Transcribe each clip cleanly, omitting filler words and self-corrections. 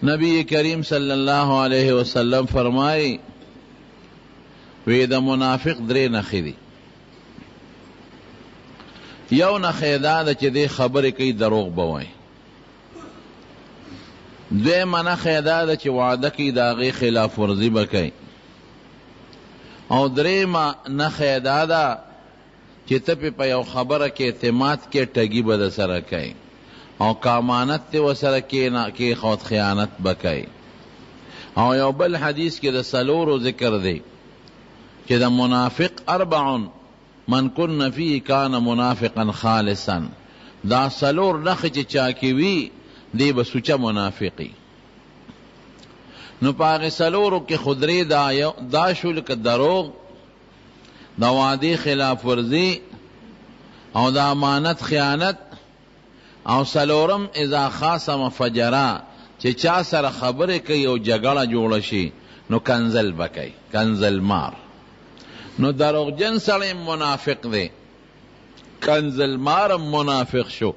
نبی کریم صلی اللہ علیہ وسلم فرمائی وی دا منافق درې نخې دي. یو نخې دا ده چې دې خبرې کوي دروغ به وایي. دویمه نخې دا ده چې وعده کوي د هغې خلاف ورزي به کوي. او درېیمه نخې دا ده چې ته پې په یو خبره کې اعتماد کې ټګي به د سره کوي او کامانت ته وسره کې خود خیانت به کوي. او یو بل حدیث کې د څلورو ذکر دی چې د منافق اربع من کن فيه کان منافقا خالصا. دا څلور نښې چې چا کې وي دی به سوچه منافقي. نو په هغې څلورو کې خو درې دا شو لکه دروغ، د وعدې خلاف ورزي او د امانت خیانت، او څلورم اذا خاصم فجرا چې چا سره خبرې کوي او جګړه جوړه شي نو کنزل به کوي، کنزل مار. نو دروغجن سړی منافق دی، کنزل مارم منافق شو،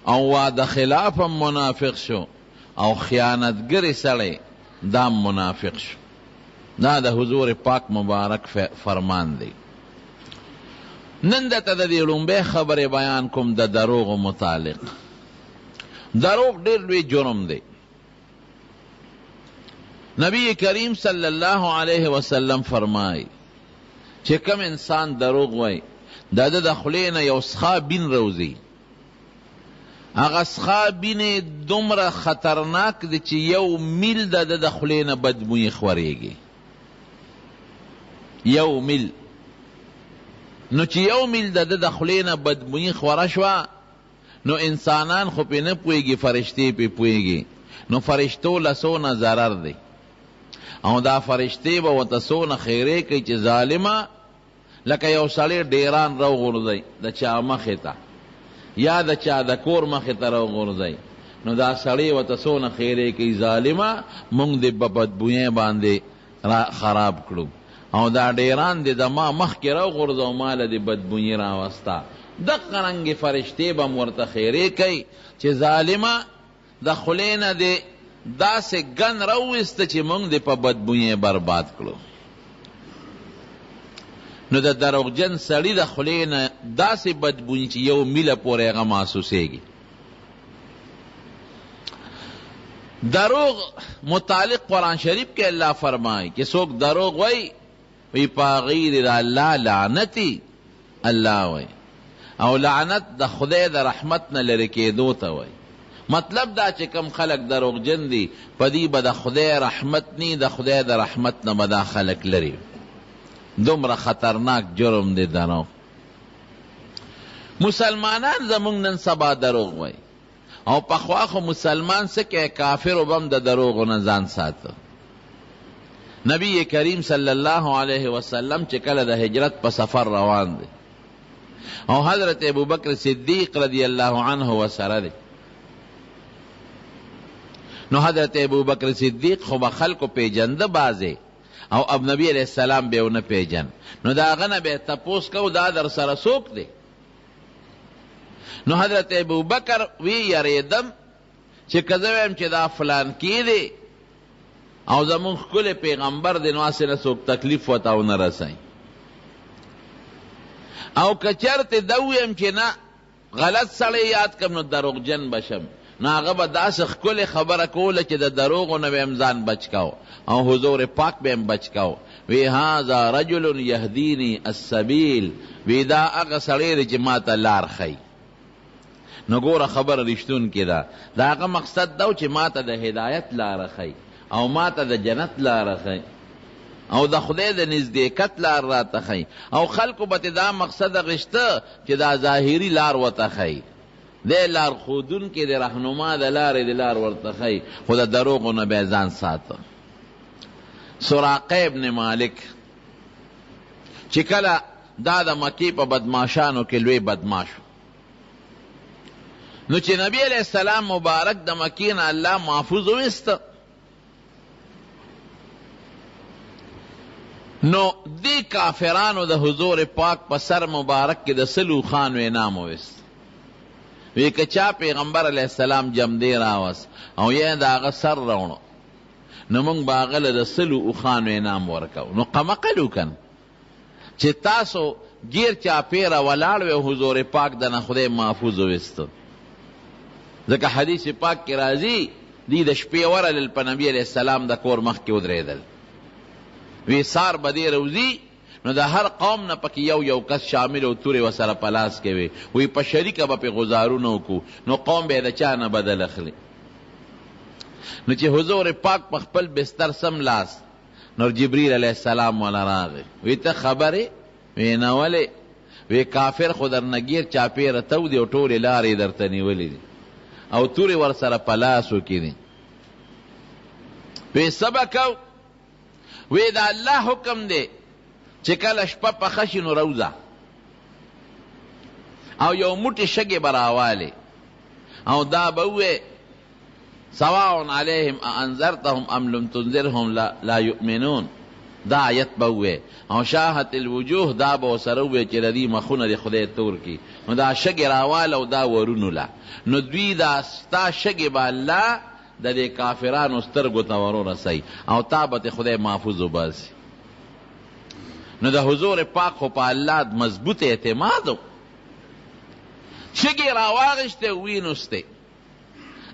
او وعده خلافم منافق شو، او خیانتګری سړی دام منافق شو. دا د حضور پاک مبارک فرمان دی. نن دته د دې لومبۍ خبرې بیان کوم د دروغو متعلق. دروغ ډېر لوی جرم دی. نبی کریم صلی الله علیه وسلم فرمای چې کم انسان دروغ وای د ده د خولې نه یو څښا بین روزي، هغه څښا بین دومره خطرناک دی چې یو میل د ده د خولې نه بدبویي خورېږي. یو میل. نو چې یو میل د ده د خولې نه بدبویي خوره شوه نو انسانان خو پې نه پوهېږي، فرشتې پې پوهېږي. نو فرشتو له څونه ضرر دی، او دا فرشتې به ورته څونه خیرې کوي چې ظالمه لکه یو سړی ډیران راوغورځوي د چا مخې ته یا د چا د کور مخې ته راوغورځوي، نو دا سړی ورته څونه خیرې کوي ظالمه مونږ دې په بدبویۍ باندې خراب کړو، او دا ډیران دې د ما مخکې راوغورځو ما له دې بدبویي راوسته. دقه رنګې فرشتې به م ورته خیرې کوي چې ظالمه د خولې نه دې داسې ګن راوویسته چې مونږ دې په بدبویۍ برباد کړو. نو د دروغجن سړي د خولې نه داسې بدبویي چې یو میله پورې هغه محسوسېږي. دروغ متعلق قرآن شریف کې الله فرمایي چې څوک دروغ وایي وی په غیر د الله لعنتي الله وایي، او لعنت د خدای د رحمت نه لرې کېدو ته وایي. مطلب دا چې کم خلق دروغجن دي په دې به د خدای رحمت نی، د خدای د رحمت نه به دا خلق لري. دومره خطرناک جرم دی دروغ. مسلمانان زمونږ نن سبا دروغ وایي، او پخوا خو مسلمان څه کوي کافر وبم د دروغو نه ځان ساته. نبی کریم صلی الله علیه وسلم چې کله د هجرت په سفر روان دی او حضرت ابوبکر صدیق رضی الله عنه وسره دی، نو حضرت ابوبکر صدیق خو به خلکو پیجنده بازی او اب نبی علیہ السلام به ونه پیجن. نو دا هغه نه به تپوس کو دا در سره څوک دی؟ نو حضرت ابوبکر وی یریدم چې که زه وایم چې دا فلان کی دی او زمون ښکلی پیغمبر دی نو هسې نه څوک تکلیف ورته ونه رسوي، او که چرته ده ویم چې نه غلط سړی یاد کړم نو دروغجن بشم، نو هغه به داسې ښکلې خبره کوله چې د دروغو نه به یم ځان بچ کو او حضور پاک به یم بچ کو. وی هذا رجل یهدینی السبیل، وی دا هغه سړی دی چې ما ته لار ښیي. نو ګوره خبره رښتونکې ده. د هغه مقصد دا و چې ما ته د هدایت لاره ښیي او ما ته د جنت لاره ښیي او د خدای د نزدېکت لار راته ښیي، او خلکو به دا مقصد غشته چې دا ظاهري لار ورته ښیي، دی لار ښودونکې د رهنما د لارې د لار ورته ښیي، خو د دروغو نه به یې ځان ساته. سراقه ابن مالک چې کله دا د مکې په بدماشانو کې لوی بدماش نو چې نبی علیہ السلام مبارک د مکې نه الله محفوظ وویسته، نو دی کافرانو د حضور پاک په سر مبارک کې د سلو خانو انعام وویست. وی که چا پیغمبر علیہ السلام جمدی راوست او یې د هغه سر راوړو نو موږ به هغه له د 100 اوښانو انعام ورکو. نو قمقل وکن چې تاسو گیر چاپیره ولاړ وی حضور پاک دنه خدای محفوظ وست. ځکه حدیث پاک کې راځي دی د شپې ورلل په نبی علیہ السلام د کور مخ کې ودرېدل وی سار به دې روزي نو د هر قوم نه پکې یو کس شامل او تورې وسره په لاس کوي وی په شریکه به پې غزارونه وکړو نو قوم به د چا نه بدل اخلي. نو چې حضور پاک په خپل بستر سم لاس نو جبریل علیہ السلام والا راغی وی ته خبرې وی نه ولې وی کافر خو درنه گیر چاپېره تودې او ټولې لارې درته نیولې دي او تورې ورسره په لاسو کې دي. وی څه به کوو وی د الله حکم دی چې کله شپه پخه شي نو روزه او یو موټی شګې به راوالې او دا به ووې سواء علیهم اانذرتهم ام لم تنذرهم لا یؤمنون دا آیت به ووې او شاهت الوجوه دا به ورسره ووې چې د دې مخونه د خدای تور کړي نو دا شګې راواله او دا ورونو له نو دوی دا ستا شګې به الله د دې کافرانو سترګو ته ورورسوي او تا به ته خدای محفوظ وباسي. نو د حضور پاک خو په الله مضبوط اعتماد و شګې راواغشتې وینوستې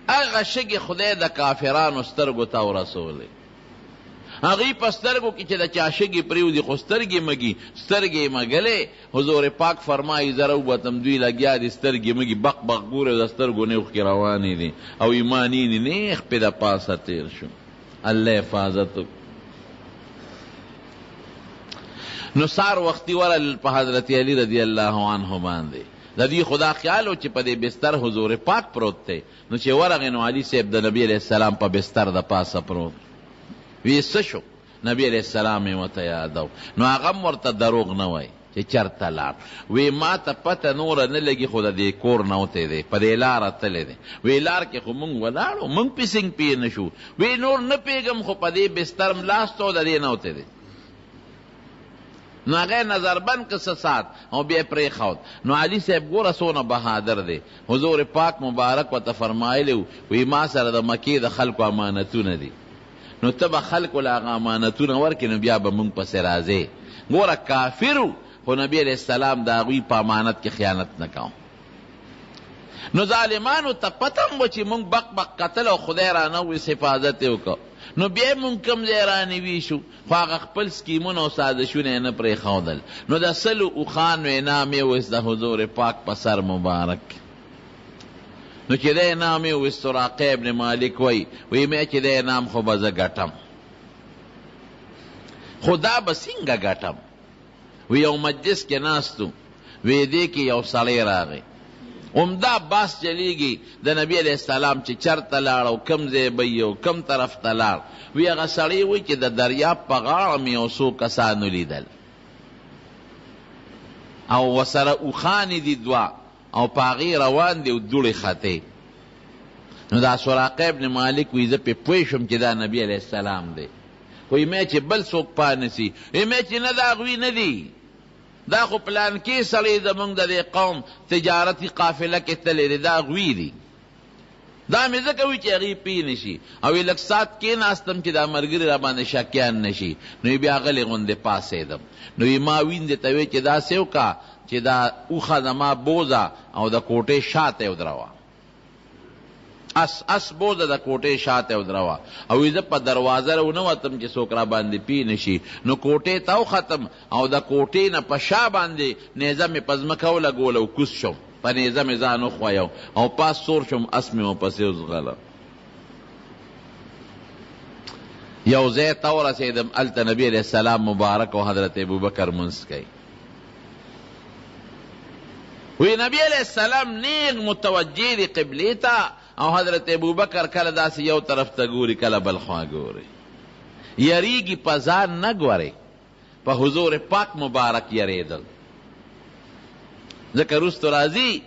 هغه شګې خدای د کافرانو سترګو ته ورسولې هغوی په سترګو کې چې د چا شګې پرېوځي خو سترګې مږي سترګې مږلې حضور پاک فرمایي زه راووتم دوی لګیا دي سترګې مږي بق بق ګورې د سترګو نه اوښکې روانې دي او ایماني دي نیغ پې د پاسه تېر شو. الله حفاظت نو سار وختي ورل په حضرت علی رضی الله عنه باندې د دې خدا خیال و چې په دې بستر حضور پاک پروت دی نو چې ورغی نو علي صاحب د نبی علیہ السلام په بستر د پاسه پروت وی څه شو نبی علیہ السلام یې ورته یادو نو هغه هم ورته دروغ نه وای چې چرته لاړ وی ما ته پته نوره نه لګي خو د دې کور نه وتی دی په دې لاره تللی دی وی لار کې خو مونږ ولاړو مونږ پیسنګ پې نه شو وی نور نه پیږم خو په دې بستر م لاس تو د دې نه وتی دی نو هغه نظر بند که څه سات او بیا پرېښود. نو علي صاحب ګوره څونه بهادر دی حضور پاک مبارک ورته فرمایلی وی ما سره د مکې د خلکو امانتونه دي نو ته به خلکو له هغه امانتونه ورکړې نو بیا به مونږ پسې راځې. ګوره کافر خو نبی علیہ السلام د هغوی په امانت کې خیانت نه کوم. نو ظالمانو ته پتم و چې مونږ بق بق قتل او خدای رانه ویس حفاظت یې وکړو نو بیا مونږ کوم ځای رانوي شو خو هغه خپل سکیمونه او سازشونه یې نه پرېښودل. نو د 100 اوښانو انعام یې ویست د حضور پاک په سر مبارک نو چې د انعام یې ویست سراقه ابن مالک وی مې چې د انعام خو به زه ګټم خو دا به څنګه ګټم وی یو مجلس کې ناستو وی دې کې یو سړی راغی عمده باس چلیږي د نبی علیہ السلام چې چرته لاړ او کم ځای به یې او کم طرف ته لاړ وی هغه سړی وی چې د دریاب په غاړه مې یو څو کسانو لیدل او ورسره اوښانې دي دوه او په هغې روان دي او دوړې ختې. نو دا سراقه ابن مالک وی زه پې پوه شوم چې دا نبی علیہ السلام دی وی مې چې بل څوک پانسي وی مې چې نه د هغوی نه دي دا خو پلان کې سړی زمونږ د دې قوم تجارتي قافله کې تللی دی دا هغوی دي دا مې ځکه وي چې هغې پی نه شي او لږ ساعت کېناستم چې دا ملګري را باندې شکیان نه شي نو بیا غلې غوندې پاسېدم نو ما ویندې ته وی چې داسې وکړه چې دا اوښه زما بوزه او د کوټې شاته ودروه اس بوزه د کوټې شاته ودروه او زه په دروازه راونوتم چې څوک را باندې پی نه شي نو کوټې ته وختم او د کوټې نه په شا باندې نیزه مې په ځمکه ولګوله او کوز شم په نیزه مې ځان وښویو او پاس سور شم اس مې ورپسې وځغله یو ځای ته ورسېدم هلته نبي علیہ السلام مبارک او حضرت ابوبکر منځ کوي وی نبی علیہ السلام نیغ متوجه دی قبلی تا او حضرت ابوبکر کله داسې یو طرف ته ګوري کله بل خوا ګوري یریږي په ځان نه ګوري په حضور پاک مبارک یریدل ځکه وروستو راځي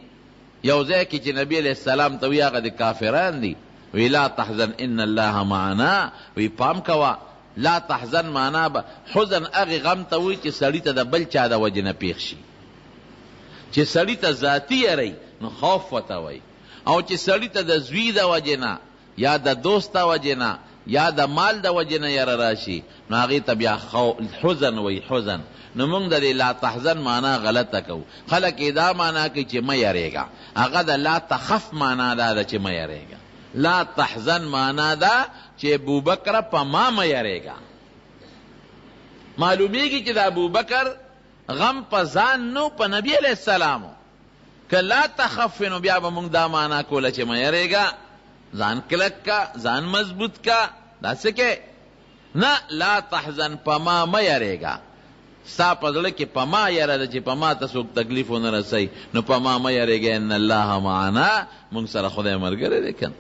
یو ځای کې چې نبی علیہ السلام ته وی هغه د کافران دي وی لا تحزن ان الله معنا وی پام کوا لا تحزن معنا به حزن هغې غم ته وی چې سړي ته د بل چا د وجې نه پیښ شي چې سړي ته ذاتي یری نو خوف ورته وی او چې سړی ته د زوی د وجې نه یا د دوست د وجې نه یا د مال د وجې نه یره راشي نو هغې ته بیا حزن وی حزن. نو موږ د لا تحزن معنا غلطه کوو. خلک یې دا معنا کوي چې مه یریږه، هغه د لا تخف معنا دا ده چې مه یریږه. لا تحزن معنا ده چې ابوبکر په ما مه یریږه. معلومیږي چې د ابوبکر غم په ځان نو په نبی علیه السلامو. که لا تخف نو بیا به موږ دا معنا کوله چې مه یریږه، ځان کلک کا، ځان مضبوط کا، دا څه کې نه. لا تحزن په ما مه یریږه. ستا په زړه کې په ما یره ده چې په ما ته څوک تکلیف ونه رسوي، نو په ما مه یریږه. ان الله معنا، موږ سره خدای ملګری دی که.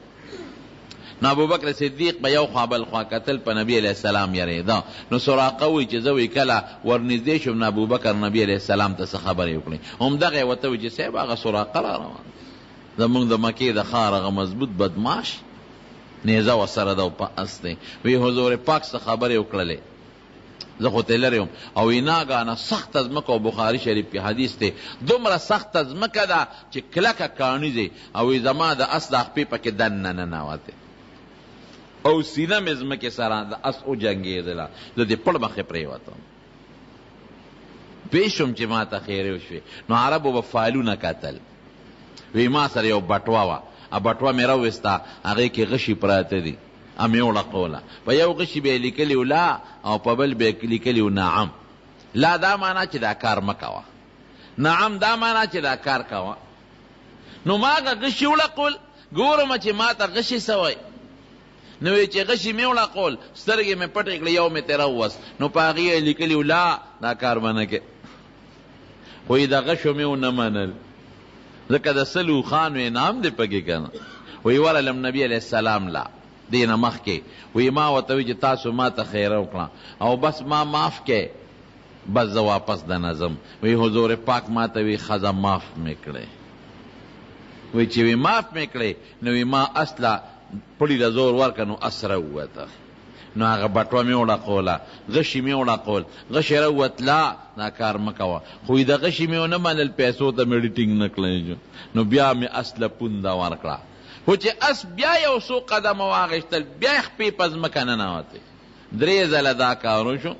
نو ابوبکر صدیق به یو خوا بل خوا کتل، په نبی علیه السلام یریده. نو سراقه وی چې زه وی کله ورنږدې شوم، نو ابوبکر نبی علیه السلام ته څه خبرې وکړې. همدغه یې ورته وی چې صاحب هغه سراقه را روان زمونږ د مکې د ښار هغه مضبوط بدماش نیزه ورسره ده او په اس دی. وی حضور پاک څه خبرې وکړلې، زه خو ته لرې وم. او وی ناګانه سخته ځمکه، او بخاري شریف کې حدیث دی، دومره سخته ځمکه ده چې کلکه کاڼي دی. او وی زما د اس د خپې پکې دننه ننوتې او سینه مې ځمکې سره د اس وجنګېدله، زه د پړ مخې پرېوتم. پوه شوم چې ما ته خیرې وشوې. نو عربو به فالونه کتل. وی ما سره یو بټوه وه، بټوه مې راوسته، هغې کې غشي پراته دي، مې وړقوله. په یو غشي به یې لیکلي و لا، او په بل به یې لیکلي و نعم. لا دا معنا چې دا کار مه کوه، نعم دا معنا چې دا کار کوه. نو ما هغه غشي وړقول، ګورم چې ما ته غشي سوی. نو وی چې غشي مې وړقول، سترګې مې پټې کړې، یو مې ترې راووست. نو په هغې یې لیکلي و لا، دا کار به نه کې. خو د غشو مې ونه منل، ځکه د سلو خانو انعام دی پکې که نه. وی ورلم نبی علیه السلام لا دې نه مخکې. وی ما ورته وی چې تاسو ما ته خیره وکړه او بس ما معاف کې، بس زه واپس د نظم. وی حضور پاک ما ته وی ښځه معاف مې کړې. وی چې وی معاف مې کړې، نو وی ما اصله پړي د زور ورکړه، نو اس راووته. نو هغه بټوه مې وړقوله، غشي مې وړقول، غشي راووت. لا دا کار مه کوه. خو د غشي مې ونه منل، پیسو ته مې ټینګ نه کړی. نو بیا مې اصله پونده ورکړه. خو چې اس بیا یو څو قدمه واخیستل، بیا یې خپې په ځمکه ننوتې. 3 ځله دا کار وشو.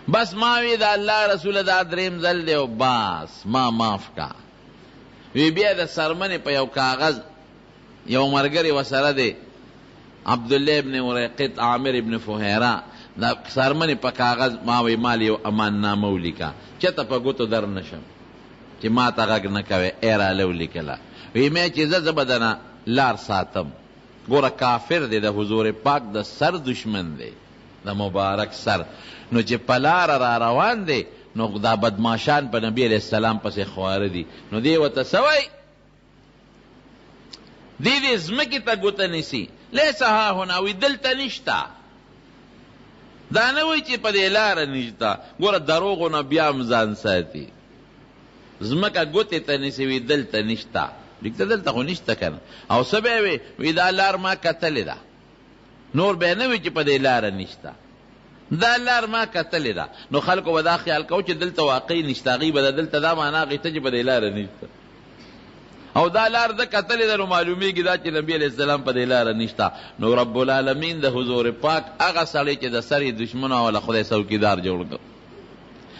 بس ما وی د الله رسوله دا 3م ځل دی، او بس ما معاف کا. وی بیا د سرمنې په یو کاغذ یو ملګری ورسره دی، عبدالله ابن ورقت عامر ابن فهیره، دا سرمنې په کاغذ ما وی مال یو امان نامه ولیکه، چېرته په ګوتو در نشم چې ما ته غږ نه کوې، ای راله ولیکله. وی مې چې زه به دنه لار ساتم. ګوره کافر دی، د حضور پاک د سر دشمن دی، د مبارک سر. نو چې په لاره را روان دی، نو دا بدماشان په نبی علیه السلام پسې خواره دي. نو دی ورته سوی دې ځمکې ته ګوته نیسي، لیس ها هنا، وی دلته نشته. دا نه وایي چې په دې لاره نشته. ګوره دروغو نه بیا هم ځان ساتي. ځمکه ګوتې ته نیسي، وی دلته نشته. لیکته دلته خو نشته که نه. او څه به یې وی دا لار ما کتلې ده. نور به یې نه وي چې په دې لاره نشته، دا لار ما کتلې ده. نو خلکو به دا خیال کو چې دلته واقعي نشته، هغوی به دلته دا معنا اخیسته چې په دې لاره نشته. او دا لار ده کتلې ده، نو معلومیږي دا چې نبی علیه السلام په دې لاره نشته. نو رب العالمین د حضور پاک هغه سړی چې د سر یې دشمنه وله خدای څوکیدار جوړ کړ.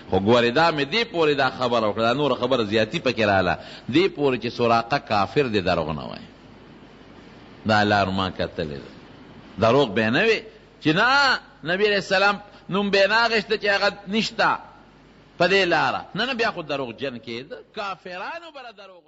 خو ګورې دا مې دې پورې دا خبره وکړه، دا نوره خبره زیاتي پکې راله، دې پورې چې سراقه کافر دی، دروغ نه وایي. دا لار ما کتلې ده، دروغ به نه وي چې نه نبی علیه السلام نوم به یې نه اخېسته چې هغه نشته په دې لاره. نه بیا خو دروغجن کېده، کافرانو به دروغ